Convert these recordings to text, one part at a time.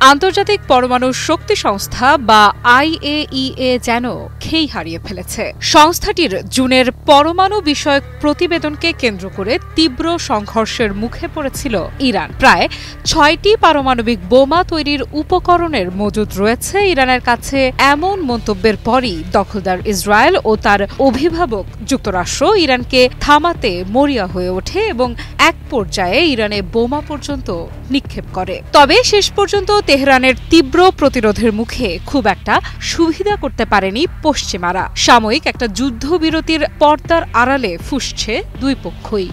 আন্তর্জাতিক পরমাণু শক্তি সংস্থা বা IAEA যেন খেই হারিয়ে ফেলেছে। সংস্থাটির জুনের পরমাণু বিষয়ক প্রতিবেদনকে কেন্দ্র করে তীব্র সংঘর্ষের মুখে পড়েছিল ইরান। প্রায় ৬টি পারমাণবিক বোমা তৈরির উপকরণের মজুদ রয়েছে ইরানের কাছে। এমন মন্তব্যের পরই দখলদার ইসরায়েল ও তার অভিভাবক যুক্তরাষ্ট্র ইরানকে থামাতে মরিয়া হয়ে ওঠে এবং এক পর্যায়ে ইরানে বোমা পর্যন্ত নিক্ষেপ করে। তবে শেষ পর্যন্ত তেহরানের তীব্র প্রতিরোধের মুখে খুব একটা সুবিধা করতে পারেনি পশ্চিমারা। সাময়িক একটা যুদ্ধবিরতির পর্দার আড়ালে ফুঁসছে দুই পক্ষই।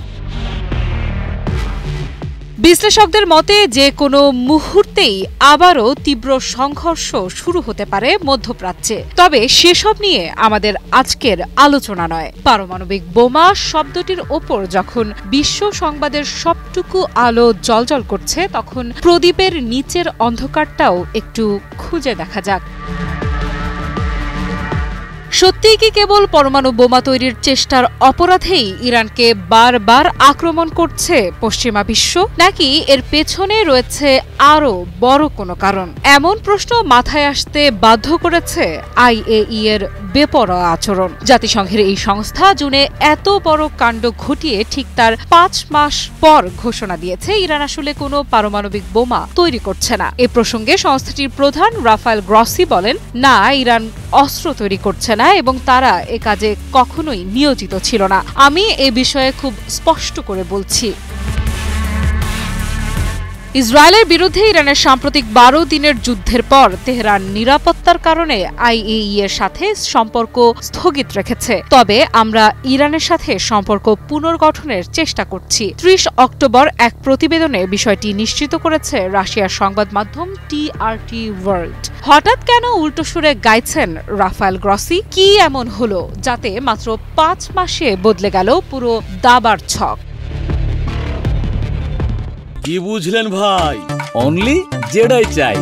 বিশ্লেষকদের মতে যে কোনো মুহূর্তেই আবারও তীব্র সংঘর্ষ শুরু হতে পারে মধ্যপ্রাচ্যে। তবে সেসব নিয়ে আমাদের আজকের আলোচনা নয়। পারমাণবিক বোমা শব্দটির ওপর যখন বিশ্ব সংবাদের সবটুকু আলো জ্বলজ্বল করছে, তখন প্রদীপের নিচের অন্ধকারটাও একটু খুঁজে দেখা যাক। সত্যিই কি কেবল পরমাণু বোমা তৈরির চেষ্টার অপরাধেই ইরানকে বারবার আক্রমণ করছে পশ্চিমা বিশ্ব, নাকি এর পেছনে রয়েছে আরও বড় কোনো কারণ? এমন প্রশ্ন মাথায় আসতে বাধ্য করেছে IAEA এর বেপরোয়া আচরণ। জাতিসংঘের এই সংস্থা জুনে এত বড় কাণ্ড ঘটিয়ে ঠিক তার ৫ মাস পর ঘোষণা দিয়েছে ইরান আসলে কোনো পারমাণবিক বোমা তৈরি করছে না। এ প্রসঙ্গে সংস্থাটির প্রধান রাফায়েল গ্রসি বলেন, না, ইরান অস্ত্র তৈরি করছে না এবং তারা এ কাজে কখনোই নিয়োজিত ছিল না। আমি এ বিষয়ে খুব স্পষ্ট করে বলছি। ইসরায়েলের বিরুদ্ধে ইরানের সাম্প্রতিক ১২ দিনের যুদ্ধের পর তেহরান নিরাপত্তার কারণে IAEA এর সাথে সম্পর্ক স্থগিত রেখেছে। তবে আমরা ইরানের সাথে সম্পর্ক পুনর্গঠনের চেষ্টা করছি। ৩০ অক্টোবর এক প্রতিবেদনে বিষয়টি নিশ্চিত করেছে রাশিয়ার সংবাদ মাধ্যম TRT ওয়ার্ল্ড। হঠাৎ কেন উল্টো সুরে গাইছেন রাফায়েল গ্রসি? কি এমন হলো যাতে মাত্র ৫ মাসে বদলে গেল পুরো দাবার ছক? কি বুঝলেন ভাই? অনলি যেটাই চাই।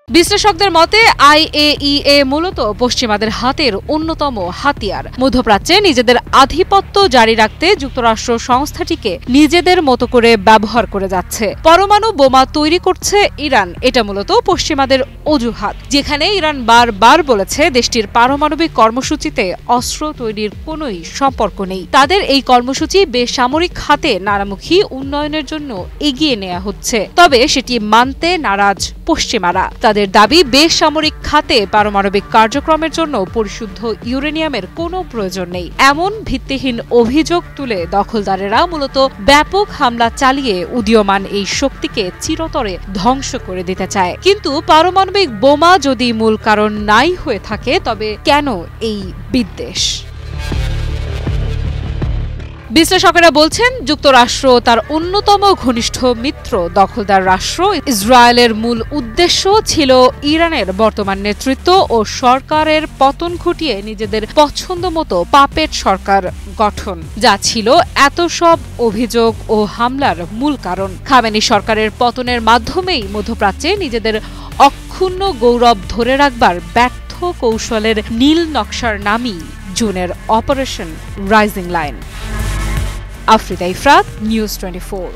বিশ্লেষকদের মতে IAEA মূলত পশ্চিমাদের হাতের অন্যতম হাতিয়ার। মধ্যপ্রাচ্যে নিজেদের আধিপত্য জারি রাখতে যুক্তরাষ্ট্র সংস্থাটিকে নিজেদের মতো করে ব্যবহার করে যাচ্ছে। পরমাণু বোমা তৈরি করছে ইরান, এটা মূলত পশ্চিমাদের অজুহাত। যেখানে ইরান বারবার বলেছে দেশটির পারমাণবিক কর্মসূচিতে অস্ত্র তৈরির কোনোই সম্পর্ক নেই। তাদের এই কর্মসূচি বেসামরিক খাতে নানামুখী উন্নয়নের জন্য এগিয়ে নেওয়া হচ্ছে। তবে সেটি মানতে নারাজ পশ্চিমারা। তাদের দাবি, বেসামরিক খাতে পারমাণবিক কার্যক্রমের জন্য পরিশুদ্ধ ইউরেনিয়ামের কোনো প্রয়োজন নেই। এমন ভিত্তিহীন অভিযোগ তুলে দখলদারেরা মূলত ব্যাপক হামলা চালিয়ে উদীয়মান এই শক্তিকে চিরতরে ধ্বংস করে দিতে চায়। কিন্তু পারমাণবিক বোমা যদি মূল কারণ নাই হয়ে থাকে, তবে কেন এই বিদ্বেষ? বিশ্লেষকেরা বলছেন, যুক্তরাষ্ট্র তার অন্যতম ঘনিষ্ঠ মিত্র দখলদার রাষ্ট্র ইসরায়েলের মূল উদ্দেশ্য ছিল ইরানের বর্তমান নেতৃত্ব ও সরকারের পতন ঘটিয়ে নিজেদের পছন্দ মতো পাপেট সরকার গঠন, যা ছিল এত সব অভিযোগ ও হামলার মূল কারণ। খামেনি সরকারের পতনের মাধ্যমেই মধ্যপ্রাচ্যে নিজেদের অক্ষুণ্ণ গৌরব ধরে রাখবার ব্যর্থ কৌশলের নীল নকশার নামই জুনের operation rising line. Afrida Ifrat, news 24।